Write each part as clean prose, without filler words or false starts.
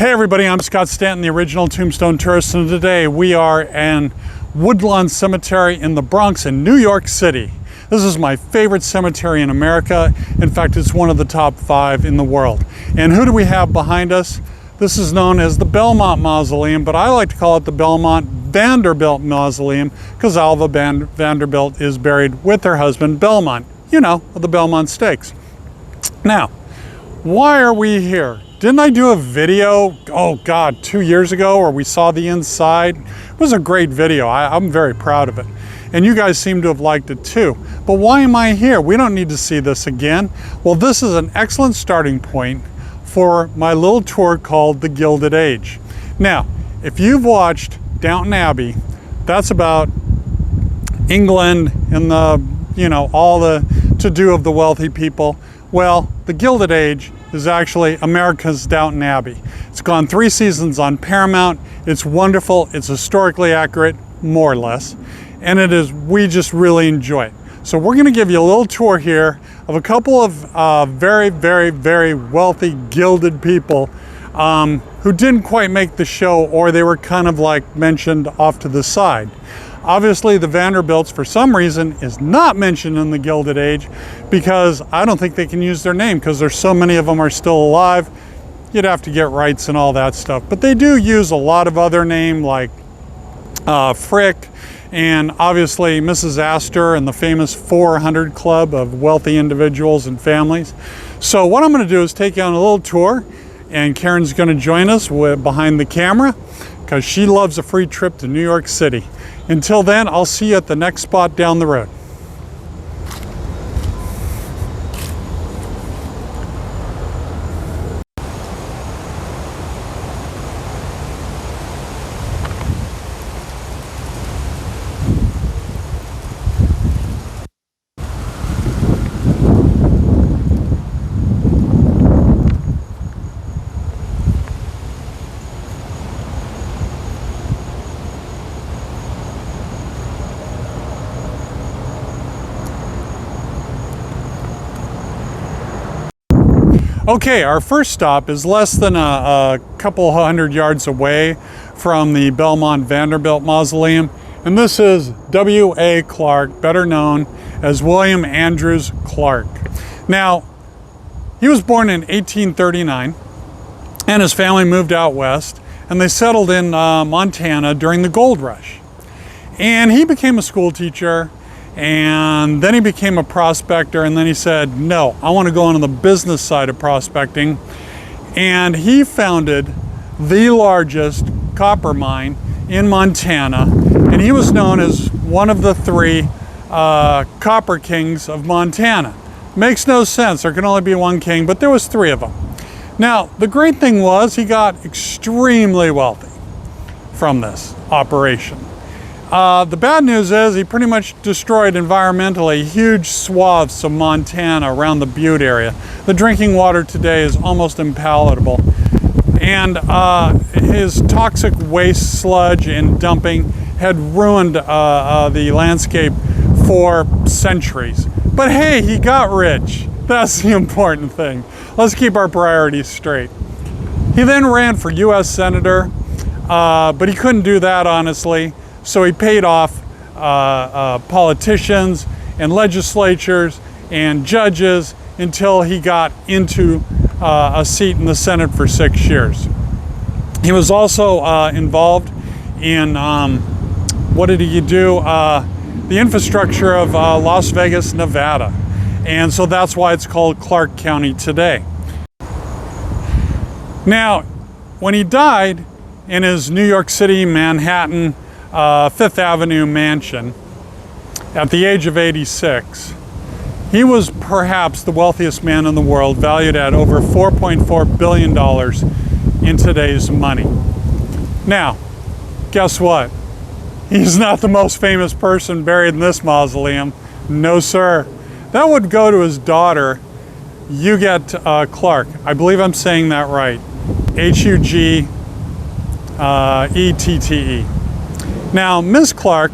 Hey everybody, I'm Scott Stanton, the original Tombstone tourist, and today we are in Woodlawn Cemetery in the Bronx in New York City. This is my favorite cemetery in America. In fact, it's one of the top 5 in the world. And who do we have behind us? This is known as the Belmont Mausoleum, but I like to call it the Belmont Vanderbilt Mausoleum because Alva Vanderbilt is buried with her husband Belmont, you know, of the Belmont Stakes. Now, why are we here? Didn't I do a video, oh God, 2 years ago where we saw the inside? It was a great video. I'm very proud of it. And you guys seem to have liked it too. But why am I here? We don't need to see this again. Well, this is an excellent starting point for my little tour called the Gilded Age. Now, if you've watched Downton Abbey, that's about England and the, you know, all the to-do of the wealthy people. Well, the Gilded Age is actually America's Downton Abbey. It's gone 3 seasons on Paramount. It's wonderful. It's historically accurate, more or less. And it is, we just really enjoy it. So we're gonna give you a little tour here of a couple of very, very, very wealthy gilded people who didn't quite make the show, or they were kind of like mentioned off to the side. Obviously, the Vanderbilts, for some reason, is not mentioned in the Gilded Age because I don't think they can use their name because there's so many of them are still alive. You'd have to get rights and all that stuff. But they do use a lot of other names like Frick and obviously Mrs. Astor and the famous 400 Club of wealthy individuals and families. So what I'm going to do is take you on a little tour, and Karen's going to join us behind the camera because she loves a free trip to New York City. Until then, I'll see you at the next spot down the road. Okay, our first stop is less than a couple hundred yards away from the Belmont Vanderbilt Mausoleum, and this is W.A. Clark, better known as William Andrews Clark. Now, he was born in 1839, and his family moved out west, and they settled in Montana during the gold rush. And he became a school teacher, and then he became a prospector, and then he said, no, I want to go into the business side of prospecting. And he founded the largest copper mine in Montana, and he was known as one of the 3 copper kings of Montana. Makes no sense, there can only be one king, but there was 3 of them. Now, the great thing was he got extremely wealthy from this operation. The bad news is he pretty much destroyed environmentally huge swaths of Montana around the Butte area. The drinking water today is almost impalatable. And his toxic waste sludge and dumping had ruined the landscape for centuries. But hey, he got rich. That's the important thing. Let's keep our priorities straight. He then ran for US Senator, but he couldn't do that honestly. So he paid off politicians and legislatures and judges until he got into a seat in the Senate for 6 years. He was also involved in, what did he do? The infrastructure of Las Vegas, Nevada. And so that's why it's called Clark County today. Now, when he died in his New York City, Manhattan, 5th Avenue mansion at the age of 86. He was perhaps the wealthiest man in the world, valued at over $4.4 billion in today's money. Now, guess what? He's not the most famous person buried in this mausoleum. No, sir. That would go to his daughter, Huguette Clark. I believe I'm saying that right. Huguette. Now, Ms. Clark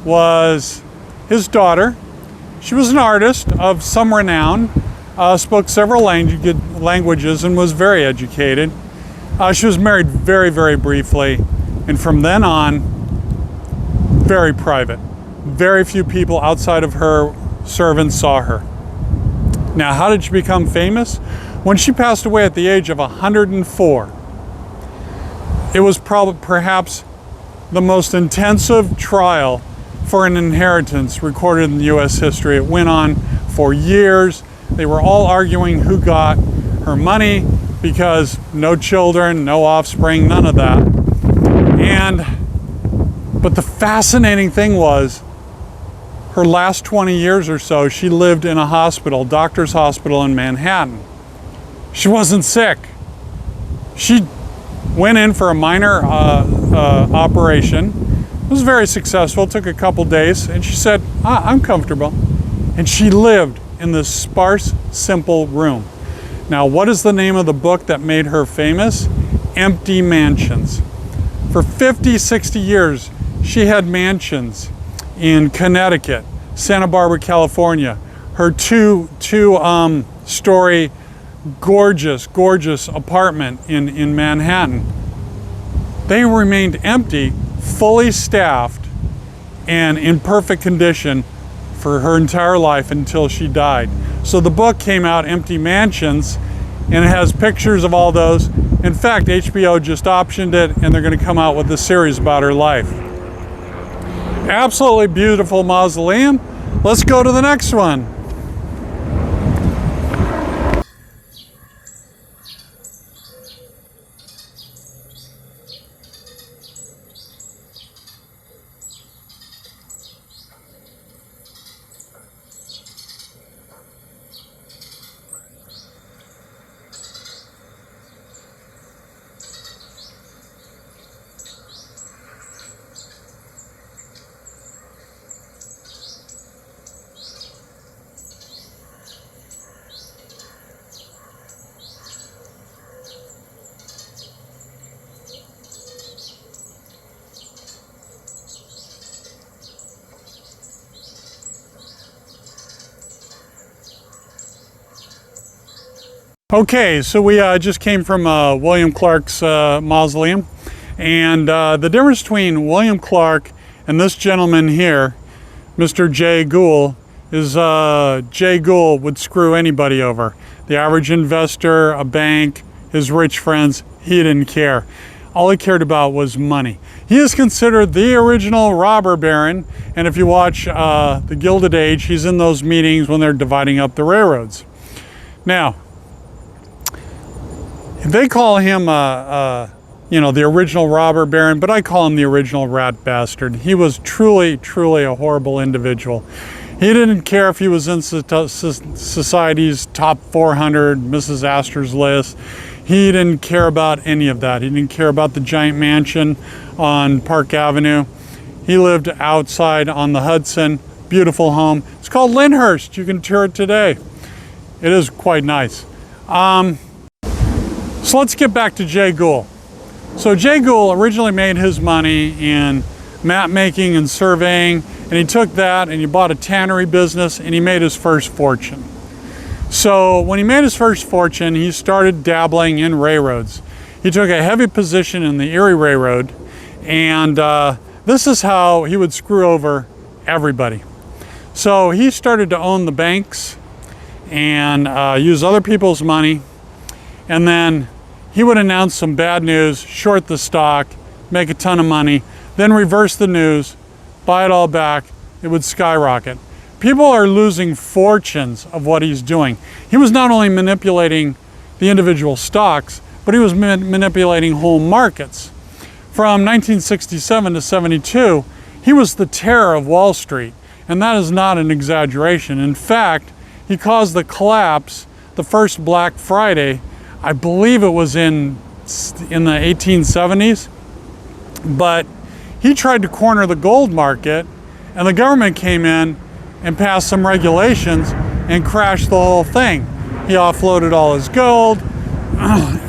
was his daughter. She was an artist of some renown, spoke several languages and was very educated. She was married very, very briefly, and from then on, very private. Very few people outside of her servants saw her. Now, how did she become famous? When she passed away at the age of 104, it was perhaps the most intensive trial for an inheritance recorded in US history. It went on for years. They were all arguing who got her money because no children, no offspring, none of that. But the fascinating thing was, her last 20 years or so, she lived in a hospital, doctor's hospital in Manhattan. She wasn't sick. She went in for a minor operation. It was very successful, took a couple days, and she said, I'm comfortable. And she lived in this sparse, simple room. Now, what is the name of the book that made her famous? Empty Mansions. For 50, 60 years, she had mansions in Connecticut, Santa Barbara, California. Her two-story gorgeous apartment in Manhattan. They remained empty, fully staffed, and in perfect condition for her entire life until she died. So the book came out, Empty Mansions, and it has pictures of all those. In fact, HBO just optioned it, and they're going to come out with a series about her life. Absolutely beautiful mausoleum. Let's go to the next one. Okay, so we just came from William Clark's mausoleum, and the difference between William Clark and this gentleman here, Mr. Jay Gould, is Jay Gould would screw anybody over. The average investor, a bank, his rich friends, he didn't care. All he cared about was money. He is considered the original robber baron, and if you watch the Gilded Age, he's in those meetings when they're dividing up the railroads. Now, they call him, the original robber baron, but I call him the original rat bastard. He was truly a horrible individual. He didn't care if he was in society's top 400, Mrs. Astor's list. He didn't care about any of that. He didn't care about the giant mansion on Park Avenue. He lived outside on the Hudson, beautiful home. It's called Lyndhurst. You can tour it today. It is quite nice. So let's get back to Jay Gould. So Jay Gould originally made his money in map making and surveying, and he took that and he bought a tannery business and he made his first fortune. So when he made his first fortune, he started dabbling in railroads. He took a heavy position in the Erie Railroad, and this is how he would screw over everybody. So he started to own the banks and use other people's money. And then he would announce some bad news, short the stock, make a ton of money, then reverse the news, buy it all back, it would skyrocket. People are losing fortunes of what he's doing. He was not only manipulating the individual stocks, but he was manipulating whole markets. From 1967 to 72, he was the terror of Wall Street, and that is not an exaggeration. In fact, he caused the collapse, the first Black Friday, I believe it was in the 1870s, but he tried to corner the gold market, and the government came in and passed some regulations and crashed the whole thing. He offloaded all his gold.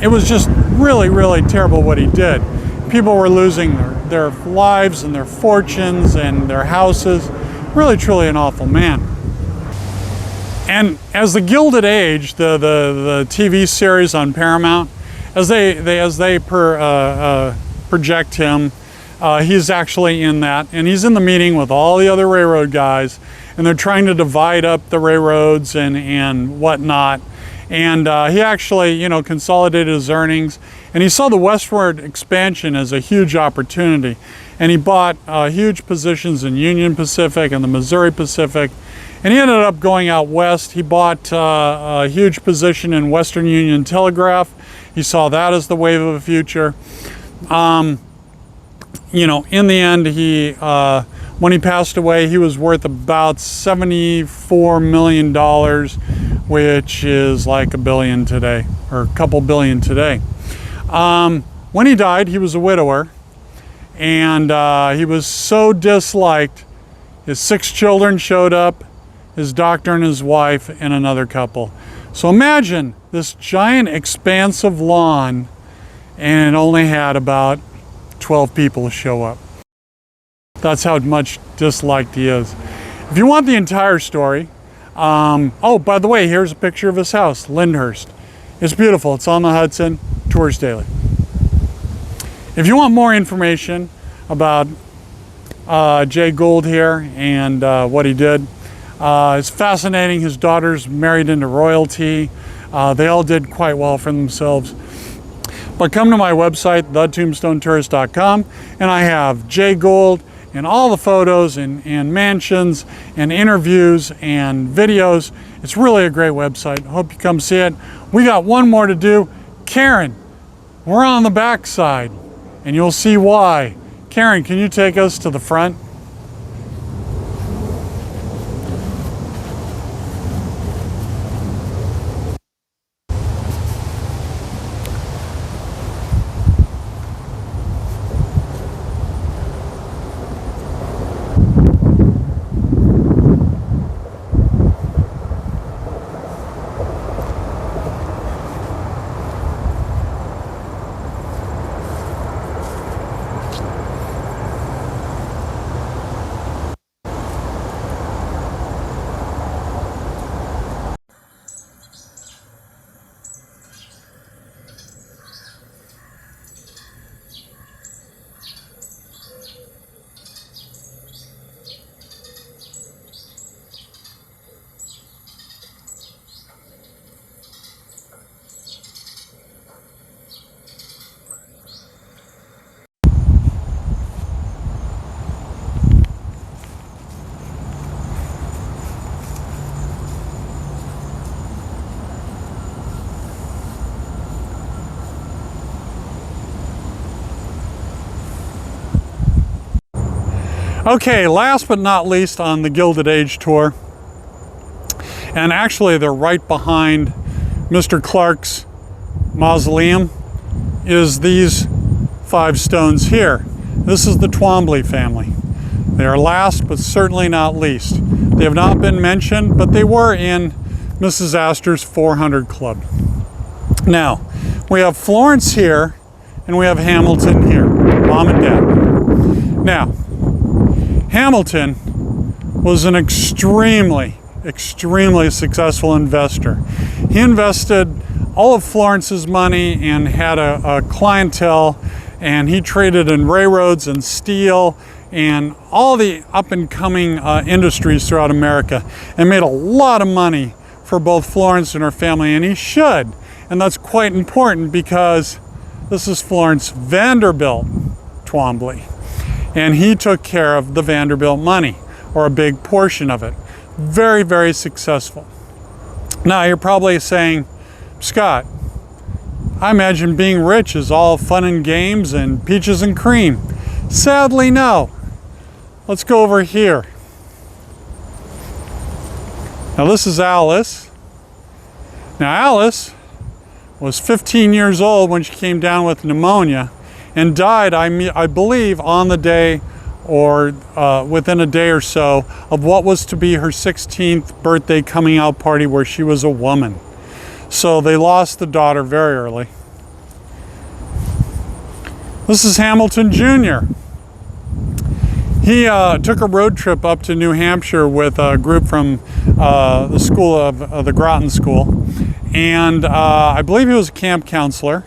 It was just really terrible what he did. People were losing their lives and their fortunes and their houses. Really, truly an awful man. And as the Gilded Age, the TV series on Paramount, as they project him, he's actually in that, and he's in the meeting with all the other railroad guys, and they're trying to divide up the railroads and whatnot. And he actually, you know, consolidated his earnings, and he saw the westward expansion as a huge opportunity. And he bought huge positions in Union Pacific and the Missouri Pacific, and he ended up going out west. He bought a huge position in Western Union Telegraph. He saw that as the wave of the future. You know, in the end, when he passed away, he was worth about $74 million, which is like $1 billion today, or a couple billion today. When he died, he was a widower, and he was so disliked, his 6 children showed up, his doctor and his wife, and another couple. So imagine this giant expanse of lawn, and it only had about 12 people show up. That's how much disliked he is. If you want the entire story, oh, by the way, here's a picture of his house, Lyndhurst. It's beautiful. It's on the Hudson. Tours daily. If you want more information about Jay Gould here and what he did, it's fascinating. His daughters married into royalty. They all did quite well for themselves. But come to my website, thetombstonetourist.com, and I have Jay Gould and all the photos and mansions and interviews and videos. It's really a great website. Hope you come see it. We got one more to do. Karen, we're on the back side, and you'll see why. Karen, can you take us to the front? Okay, last but not least on the Gilded Age tour, and actually they're right behind Mr. Clark's mausoleum, is these 5 stones here. This is the Twombly family. They are last but certainly not least. They have not been mentioned, but they were in Mrs. Astor's 400 Club. Now, we have Florence here, and we have Hamilton here, mom and dad. Now, Hamilton was an extremely successful investor. He invested all of Florence's money and had a clientele, and he traded in railroads and steel and all the up-and-coming industries throughout America, and made a lot of money for both Florence and her family, and he should. And that's quite important because this is Florence Vanderbilt Twombly. And he took care of the Vanderbilt money, or a big portion of it. Very, very successful. Now you're probably saying, Scott, I imagine being rich is all fun and games and peaches and cream. Sadly, no. Let's go over here. Now this is Alice. Now Alice was 15 years old when she came down with pneumonia, and died, I believe, on the day or within a day or so of what was to be her 16th birthday coming out party, where she was a woman. So they lost the daughter very early. This is Hamilton Jr. He took a road trip up to New Hampshire with a group from the school of the Groton School, and I believe he was a camp counselor.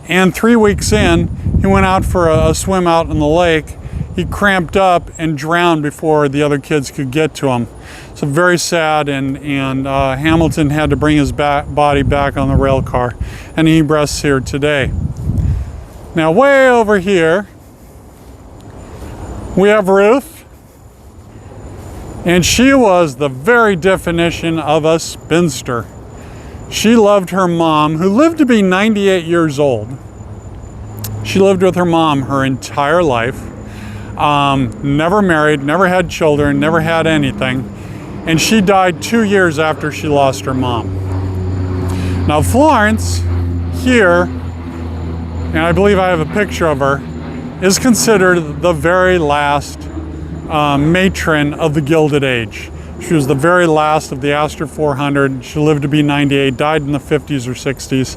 And 3 weeks in, he went out for a swim out in the lake. He cramped up and drowned before the other kids could get to him. So very sad, and Hamilton had to bring his body back on the rail car, and he rests here today. Now way over here, we have Ruth, and she was the very definition of a spinster. She loved her mom, who lived to be 98 years old. She lived with her mom her entire life. Never married, never had children, never had anything. And she died 2 years after she lost her mom. Now Florence, here, and I believe I have a picture of her, is considered the very last matron of the Gilded Age. She was the very last of the Astor 400. She lived to be 98, died in the 50s or 60s.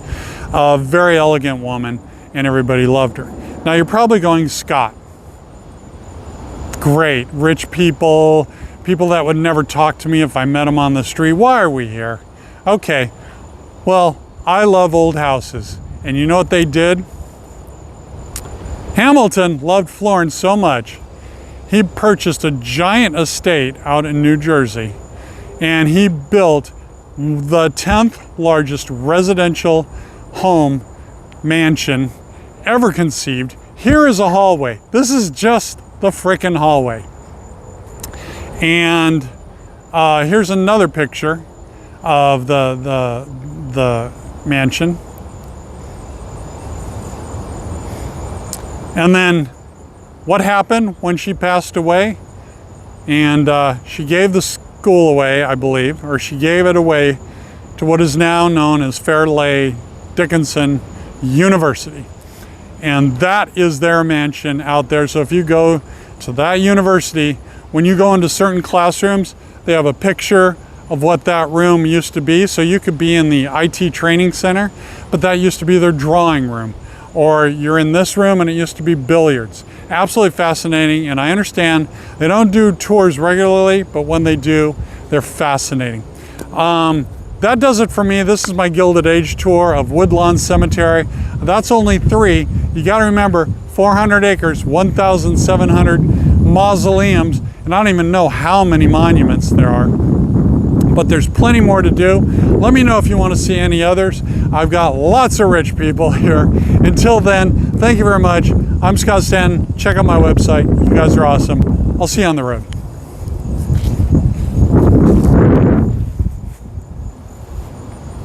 A very elegant woman, and everybody loved her. Now you're probably going, Scott, great, rich people, people that would never talk to me if I met them on the street. Why are we here? Okay, well, I love old houses. And you know what they did? Hamilton loved Florence so much, he purchased a giant estate out in New Jersey, and he built the 10th largest residential home mansion ever conceived. Here is a hallway. This is just the frickin' hallway. And here's another picture of the mansion. And then what happened when she passed away? And she gave the school away, I believe, or she gave it away to what is now known as Fairleigh Dickinson University. And that is their mansion out there. So if you go to that university, when you go into certain classrooms, they have a picture of what that room used to be. So you could be in the IT training center, but that used to be their drawing room. Or you're in this room and it used to be billiards. Absolutely fascinating, and I understand they don't do tours regularly, but when they do, they're fascinating. That does it for me. This is my Gilded Age tour of Woodlawn Cemetery. That's only 3. You gotta remember, 400 acres, 1,700 mausoleums, and I don't even know how many monuments there are. But there's plenty more to do. Let me know if you want to see any others. I've got lots of rich people here. Until then, thank you very much. I'm Scott Stanton. Check out my website. You guys are awesome. I'll see you on the road.